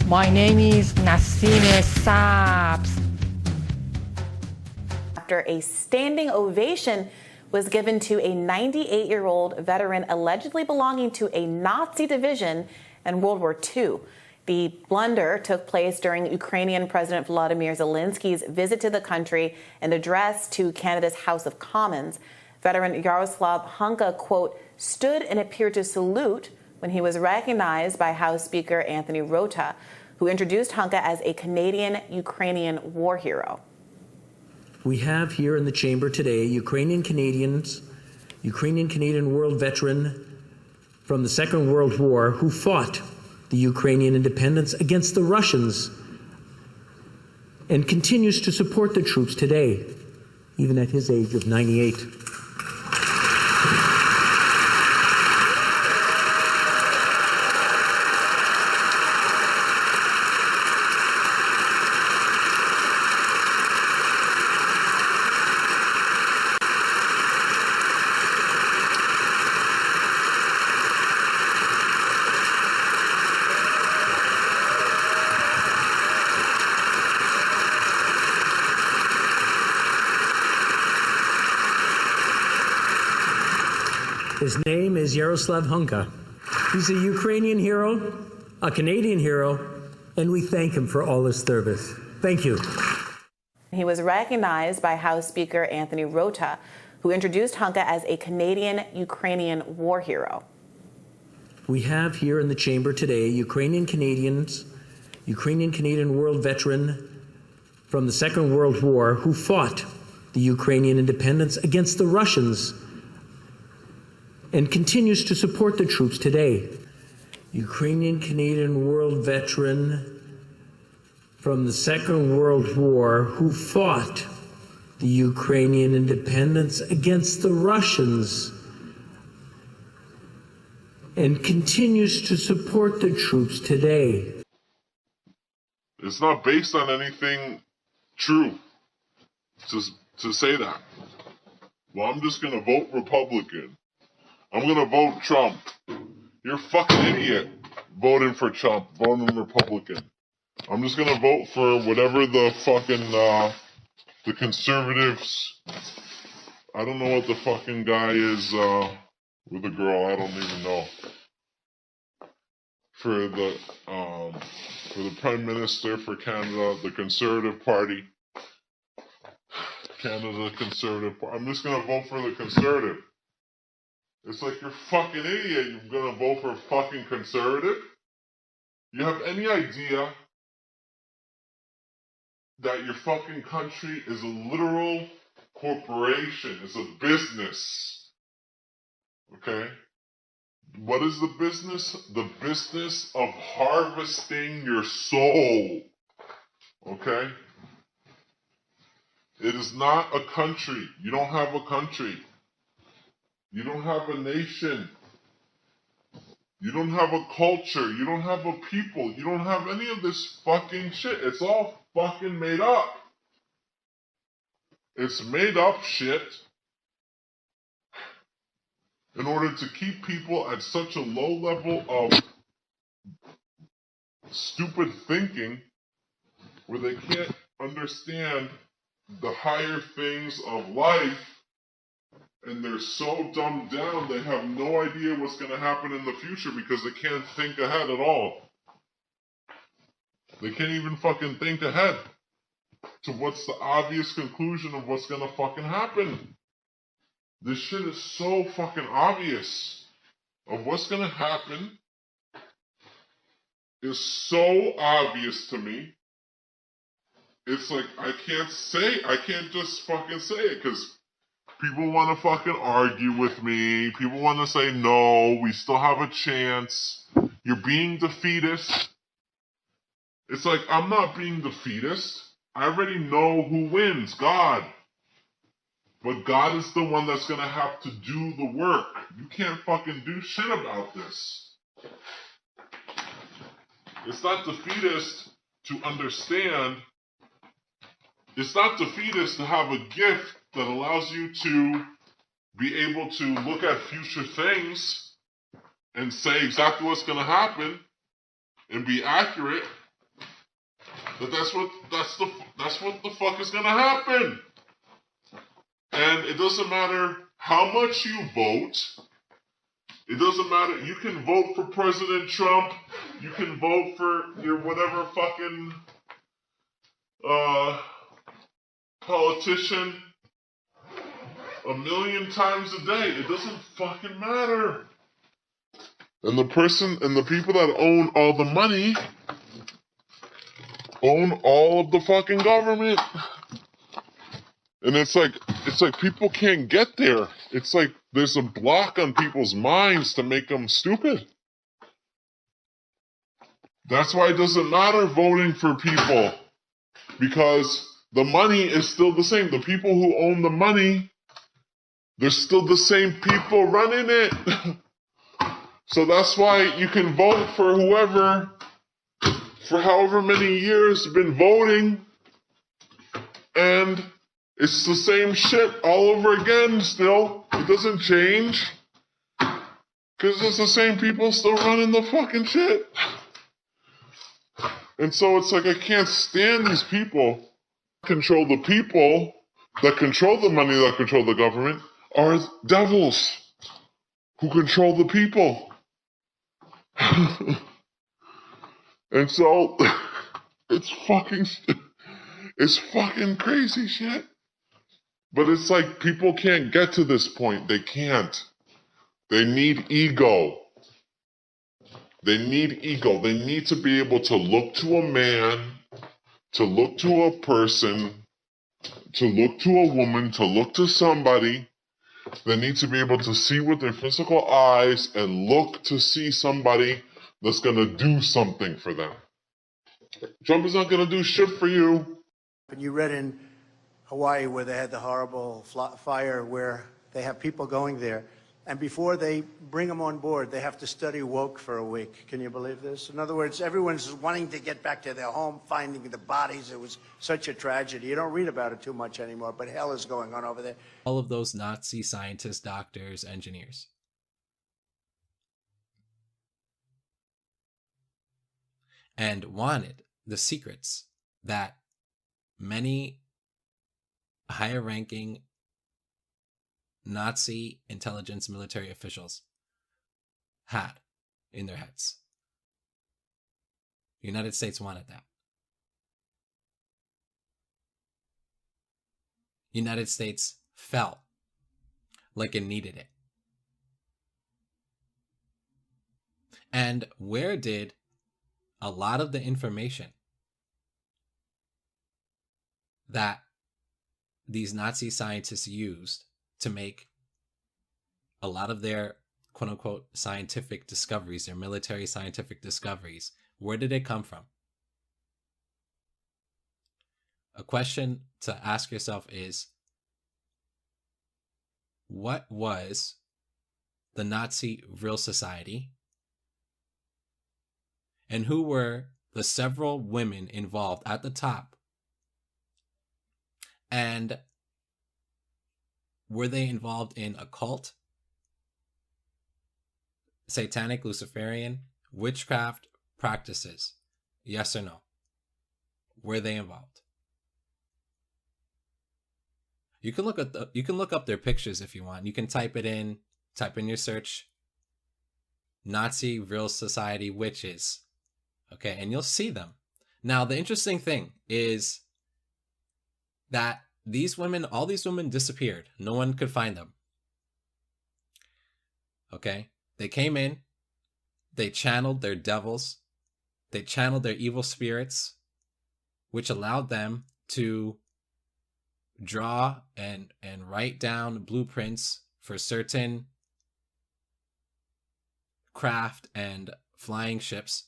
My name is Nassine Saps. After a standing ovation was given to a 98-year-old veteran allegedly belonging to a Nazi division in World War II. The blunder took place during Ukrainian President Volodymyr Zelensky's visit to the country and address to Canada's House of Commons. Veteran Joesph Hunka, quote, stood and appeared to salute when he was recognized by House Speaker Anthony Rota, who introduced Hunka as a Canadian-Ukrainian war hero. We have here in the chamber today Ukrainian-Canadian world veteran from the Second World War who fought the Ukrainian independence against the Russians and continues to support the troops today, even at his age of 98. His name is Joesph Hunka. He's a Ukrainian hero, a Canadian hero, and we thank him for all his service. Thank you. He was recognized by House Speaker Anthony Rota, who introduced Hunka as a Canadian-Ukrainian war hero. We have here in the chamber today Ukrainian-Canadian world veteran from the Second World War who fought the Ukrainian independence against the Russians and continues to support the troops today. Ukrainian-Canadian world veteran from the Second World War who fought the Ukrainian independence against the Russians and continues to support the troops today. It's not based on anything true to say that. Well, I'm just going to vote Republican. I'm going to vote Trump. You're a fucking idiot voting for Trump, voting Republican. I'm just going to vote for whatever the fucking, the conservatives, I don't know what the fucking guy is, with a girl, I don't even know. For the Prime Minister for Canada, the Conservative Party. Canada Conservative Party. I'm just going to vote for the Conservative. It's like, you're fucking idiot. You're gonna vote for a fucking conservative? You have any idea that your fucking country is a literal corporation, is a business? Okay? What is the business? The business of harvesting your soul. Okay? It is not a country. You don't have a country. You don't have a nation. You don't have a culture. You don't have a people. You don't have any of this fucking shit. It's all fucking made up. It's made up shit in order to keep people at such a low level of stupid thinking where they can't understand the higher things of life. And they're so dumbed down, they have no idea what's going to happen in the future because they can't think ahead at all. They can't even fucking think ahead to what's the obvious conclusion of what's going to fucking happen. This shit is so fucking obvious of what's going to happen. Is so obvious to me. It's like, I can't just fucking say it because people want to fucking argue with me. People want to say, no, we still have a chance. You're being defeatist. It's like, I'm not being defeatist. I already know who wins. God. But God is the one that's going to have to do the work. You can't fucking do shit about this. It's not defeatist to understand. It's not defeatist to have a gift that allows you to be able to look at future things and say exactly what's going to happen and be accurate. But that's what the fuck is going to happen. And it doesn't matter how much you vote. It doesn't matter. You can vote for President Trump. You can vote for your whatever fucking politician a million times a day. It doesn't fucking matter. And the people that own all the money own all of the fucking government. And it's like people can't get there. It's like there's a block on people's minds to make them stupid. That's why it doesn't matter voting for people. Because the money is still the same. The people who own the money, they're still the same people running it. So that's why you can vote for whoever, for however many years you've been voting, and it's the same shit all over again still. It doesn't change. Because it's the same people still running the fucking shit. And so it's like I can't stand these people. Control the people that control the money, that control the government, are devils who control the people. And so it's fucking crazy shit. But it's like people can't get to this point. They can't. They need ego. They need ego. They need to be able to look to a man, to look to a person, to look to a woman, to look to somebody. They need to be able to see with their physical eyes and look to see somebody that's going to do something for them. Trump is not going to do shit for you. And you read in Hawaii where they had the horrible fire where they have people going there. And before they bring them on board, they have to study woke for a week. Can you believe this? In other words, everyone's wanting to get back to their home, finding the bodies. It was such a tragedy. You don't read about it too much anymore, but hell is going on over there. All of those Nazi scientists, doctors, engineers. And wanted the secrets that many higher-ranking Nazi intelligence military officials had in their heads. The United States wanted that. The United States felt like it needed it. And where did a lot of the information that these Nazi scientists used to make a lot of their quote-unquote scientific discoveries, their military scientific discoveries, where did it come from? A question to ask yourself is, what was the Nazi real society? And who were the several women involved at the top? And were they involved in occult, satanic, Luciferian, witchcraft practices? Yes or no? Were they involved? You can look up their pictures if you want. You can type in your search, Nazi real society witches. Okay, and you'll see them. Now, the interesting thing is that all these women disappeared. No one could find them. Okay? They came in, they channeled their devils, they channeled their evil spirits, which allowed them to draw and write down blueprints for certain craft and flying ships,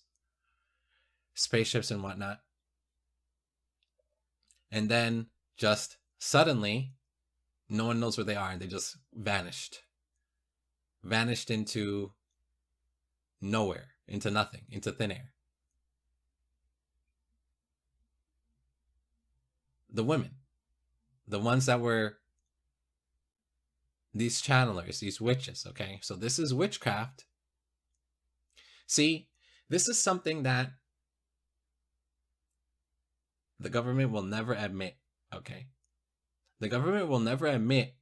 spaceships and whatnot. And then just suddenly No one knows where they are, and they just vanished. Vanished into nowhere, into nothing, into thin air. The women, the ones that were these channelers, these witches, okay? So this is witchcraft. See, this is something that the government will never admit, okay? The government will never admit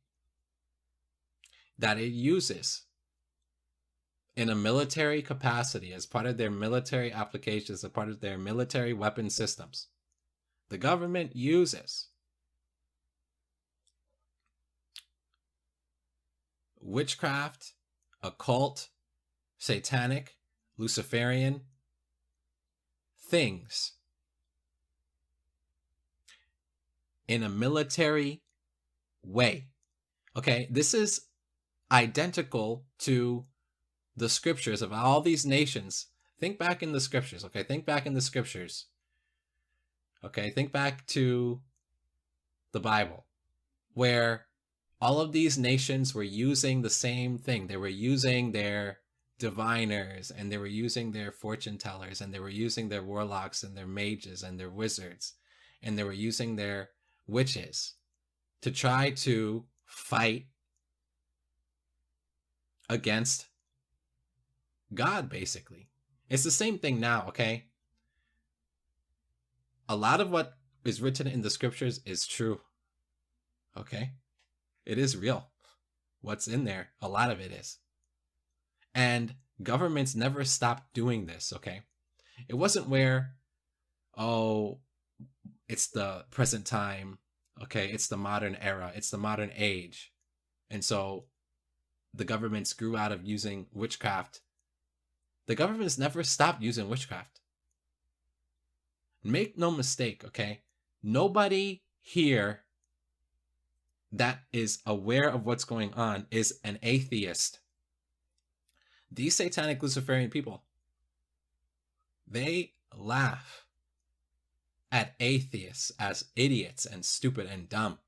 that it uses in a military capacity as part of their military applications, as part of their military weapon systems. The government uses witchcraft, occult, satanic, Luciferian things in a military way. Okay, this is identical to the scriptures of all these nations. Think back in the scriptures, okay? Think back in the scriptures. Okay, think back to the Bible, where all of these nations were using the same thing. They were using their diviners, and they were using their fortune tellers, and they were using their warlocks and their mages and their wizards, and they were using their witches to try to fight against God, basically. It's the same thing now, okay? A lot of what is written in the scriptures is true, okay? It is real. What's in there, a lot of it is. And governments never stopped doing this, okay? It wasn't where, oh, it's the present time, okay? It's the modern era, it's the modern age. And so the governments grew out of using witchcraft. The governments never stopped using witchcraft. Make no mistake, okay? Nobody here that is aware of what's going on is an atheist. These satanic Luciferian people, they laugh at atheists as idiots and stupid and dumb.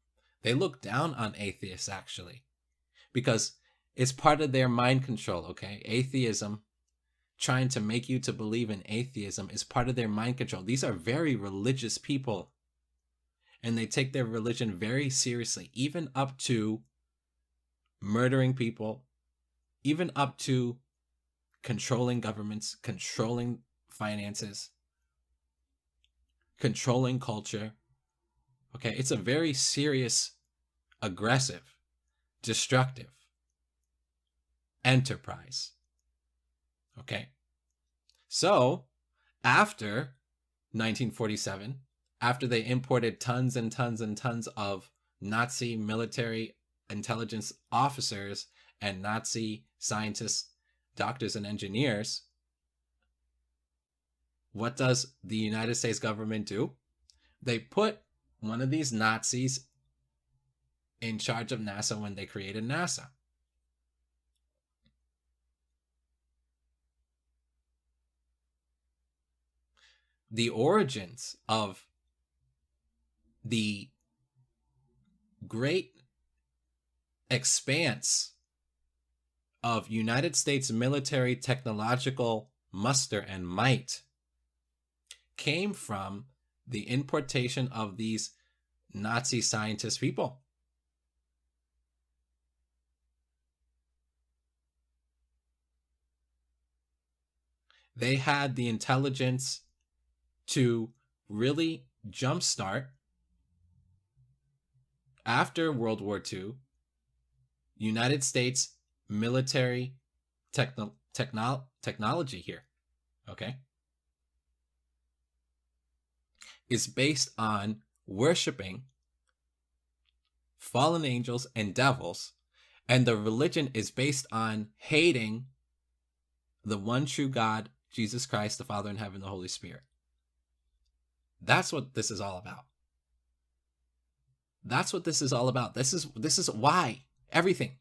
They look down on atheists, actually, because it's part of their mind control, okay? Atheism, trying to make you to believe in atheism, is part of their mind control. These are very religious people, and they take their religion very seriously, even up to murdering people, even up to controlling governments, controlling finances, controlling culture. Okay, it's a very serious, aggressive, destructive enterprise. Okay, so after 1947, after they imported tons and tons and tons of Nazi military intelligence officers and Nazi scientists, doctors, and engineers, what does the United States government do? They put one of these Nazis in charge of NASA when they created NASA. The origins of the great expanse of United States military technological muster and might came from the importation of these Nazi scientist people. They had the intelligence to really jumpstart, after World War II, United States military technology here, okay, is based on worshiping fallen angels and devils, and the religion is based on hating the one true God, Jesus Christ, the Father in heaven, the Holy Spirit. That's what this is all about. That's what this is all about. This is why everything.